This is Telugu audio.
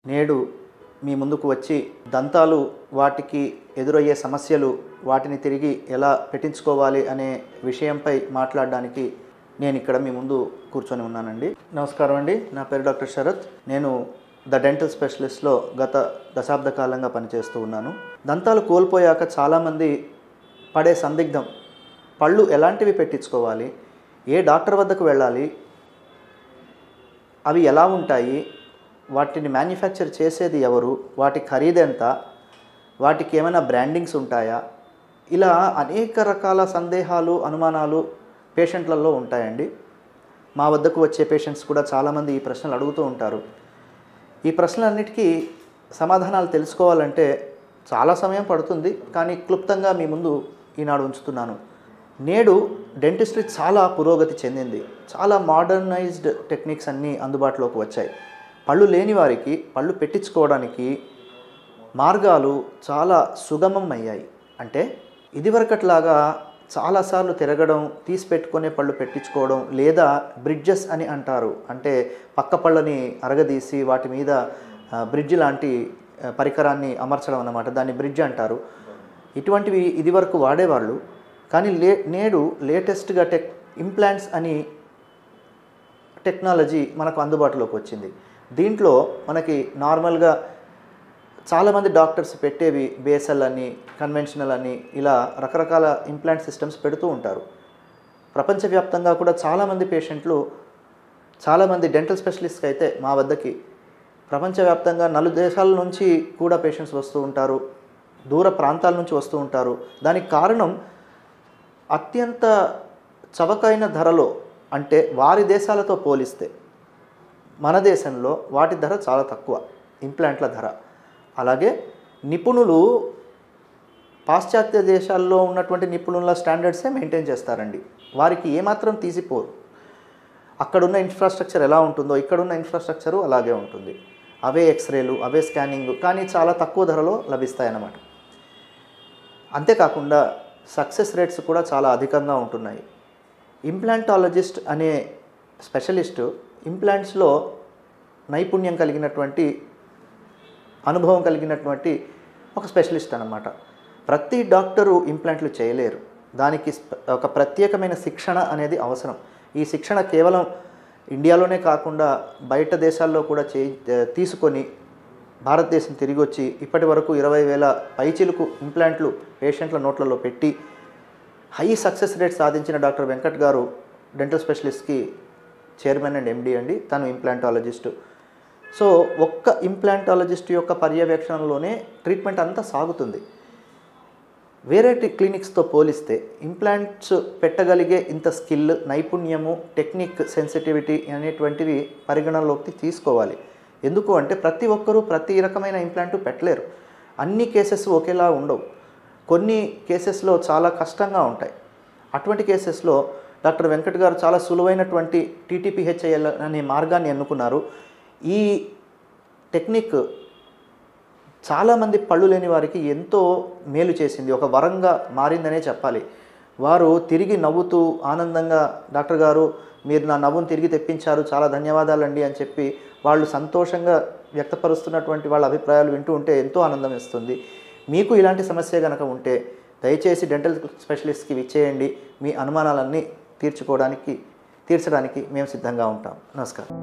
నేడు మీ ముందుకు వచ్చి దంతాలు వాటికి ఎదురయ్యే సమస్యలు వాటిని తిరిగి ఎలా పెట్టించుకోవాలి అనే విషయంపై మాట్లాడడానికి నేను ఇక్కడ మీ ముందు కూర్చొని ఉన్నానండి. నమస్కారం అండి. నా పేరు డాక్టర్ శరత్. నేను ద డెంటల్ స్పెషలిస్ట్లో గత దశాబ్ద కాలంగా పనిచేస్తూ ఉన్నాను. దంతాలు కోల్పోయాక చాలామంది పడే సందిగ్ధం, పళ్ళు ఎలాంటివి పెట్టించుకోవాలి, ఏ డాక్టర్ వద్దకు వెళ్ళాలి, అవి ఎలా ఉంటాయి, వాటిని మ్యానుఫ్యాక్చర్ చేసేది ఎవరు, వాటి ఖరీదు ఎంత, వాటికి ఏమైనా బ్రాండింగ్స్ ఉంటాయా, ఇలా అనేక రకాల సందేహాలు అనుమానాలు పేషెంట్లలో ఉంటాయండి. మా వద్దకు వచ్చే పేషెంట్స్ కూడా చాలామంది ఈ ప్రశ్నలు అడుగుతూ ఉంటారు. ఈ ప్రశ్నలన్నిటికీ సమాధానాలు తెలుసుకోవాలంటే చాలా సమయం పడుతుంది, కానీ క్లుప్తంగా మీ ముందు ఈనాడు ఉంచుతున్నాను. నేడు డెంటిస్ట్రీ చాలా పురోగతి చెందింది. చాలా మోడర్నైజ్డ్ టెక్నిక్స్ అన్నీ అందుబాటులోకి వచ్చాయి. పళ్ళు లేని వారికి పళ్ళు పెట్టించుకోవడానికి మార్గాలు చాలా సుగమం అయ్యాయి. అంటే ఇదివరకట్లాగా చాలాసార్లు తిరగడం, తీసి పెట్టుకునే పళ్ళు పెట్టించుకోవడం, లేదా బ్రిడ్జెస్ అని అంటారు. అంటే పక్క పళ్ళని అరగదీసి వాటి మీద బ్రిడ్జ్ లాంటి పరికరాన్ని అమర్చడం అన్నమాట. దాన్ని బ్రిడ్జ్ అంటారు. ఇటువంటివి ఇదివరకు వాడేవాళ్ళు. కానీ నేడు లేటెస్ట్గా ఇంప్లాంట్స్ అని టెక్నాలజీ మనకు అందుబాటులోకి వచ్చింది. దీంట్లో మనకి నార్మల్గా చాలామంది డాక్టర్స్ పెట్టేవి బేసల్ అని, కన్వెన్షనల్ అని, ఇలా రకరకాల ఇంప్లాంట్ సిస్టమ్స్ పెడుతూ ఉంటారు. ప్రపంచవ్యాప్తంగా కూడా చాలామంది పేషెంట్లు, చాలామంది డెంటల్ స్పెషలిస్ట్కి అయితే మా వద్దకి ప్రపంచవ్యాప్తంగా 4 దేశాల నుంచి కూడా పేషెంట్స్ వస్తూ ఉంటారు. దూర ప్రాంతాల నుంచి వస్తూ ఉంటారు. దానికి కారణం అత్యంత చవకైన ధరలో, అంటే వారి దేశాలతో పోలిస్తే మన దేశంలో వాటి ధర చాలా తక్కువ, ఇంప్లాంట్ల ధర. అలాగే నిపుణులు పాశ్చాత్య దేశాల్లో ఉన్నటువంటి నిపుణుల స్టాండర్డ్సే మెయింటైన్ చేస్తారండి. వారికి ఏమాత్రం తీసిపోరు. అక్కడున్న ఇన్ఫ్రాస్ట్రక్చర్ ఎలా ఉంటుందో ఇక్కడున్న ఇన్ఫ్రాస్ట్రక్చరు అలాగే ఉంటుంది. అవే ఎక్స్రేలు, అవే స్కానింగ్, కానీ చాలా తక్కువ ధరలో లభిస్తాయన్నమాట. అంతేకాకుండా సక్సెస్ రేట్స్ కూడా చాలా అధికంగా ఉంటున్నాయి. ఇంప్లాంటాలజిస్ట్ అనే స్పెషలిస్టు ఇంప్లాంట్స్లో నైపుణ్యం కలిగినటువంటి, అనుభవం కలిగినటువంటి ఒక స్పెషలిస్ట్ అన్నమాట. ప్రతి డాక్టరు ఇంప్లాంట్లు చేయలేరు. దానికి ఒక ప్రత్యేకమైన శిక్షణ అనేది అవసరం. ఈ శిక్షణ కేవలం ఇండియాలోనే కాకుండా బయట దేశాల్లో కూడా తీసుకొని భారతదేశం తిరిగి వచ్చి ఇప్పటి వరకు 20,000 పైచిలుకు ఇంప్లాంట్లు పేషెంట్ల నోట్లలో పెట్టి హై సక్సెస్ రేట్ సాధించిన డాక్టర్ వెంకట్ గారు డెంటల్ స్పెషలిస్ట్కి చైర్మన్ అండ్ ఎండి అండి. తను ఇంప్లాంటాలజిస్టు. సో ఒక్క ఇంప్లాంటాలజిస్ట్ యొక్క పర్యవేక్షణలోనే ట్రీట్మెంట్ అంతా సాగుతుంది. వేరే క్లినిక్స్తో పోలిస్తే ఇంప్లాంట్స్ పెట్టగలిగే ఇంత స్కిల్, నైపుణ్యము, టెక్నిక్, సెన్సిటివిటీ అనేటువంటివి పరిగణనలోకి తీసుకోవాలి. ఎందుకు అంటే ప్రతి ఒక్కరూ ప్రతి రకమైన ఇంప్లాంట్ పెట్టలేరు. అన్ని కేసెస్ ఒకేలా ఉండవు. కొన్ని కేసెస్లో చాలా కష్టంగా ఉంటాయి. అటువంటి కేసెస్లో డాక్టర్ వెంకట్ గారు చాలా సులువైనటువంటి టీటీపీహెచ్ఐఎల్ అనే మార్గాన్ని ఎన్నుకున్నారు. ఈ టెక్నిక్ చాలామంది పళ్ళు లేని వారికి ఎంతో మేలు చేసింది, ఒక వరంగా మారిందనే చెప్పాలి. వారు తిరిగి నవ్వుతూ ఆనందంగా, డాక్టర్ గారు మీరు నా నవ్వును తిరిగి తెప్పించారు, చాలా ధన్యవాదాలండి అని చెప్పి వాళ్ళు సంతోషంగా వ్యక్తపరుస్తున్నటువంటి వాళ్ళ అభిప్రాయాలు వింటూ ఉంటే ఎంతో ఆనందం ఇస్తుంది. మీకు ఇలాంటి సమస్య కనుక ఉంటే దయచేసి డెంటల్ స్పెషలిస్ట్కి విచ్చేయండి. మీ అనుమానాలన్నీ తీర్చడానికి మేము సిద్ధంగా ఉంటాం. నమస్కారం.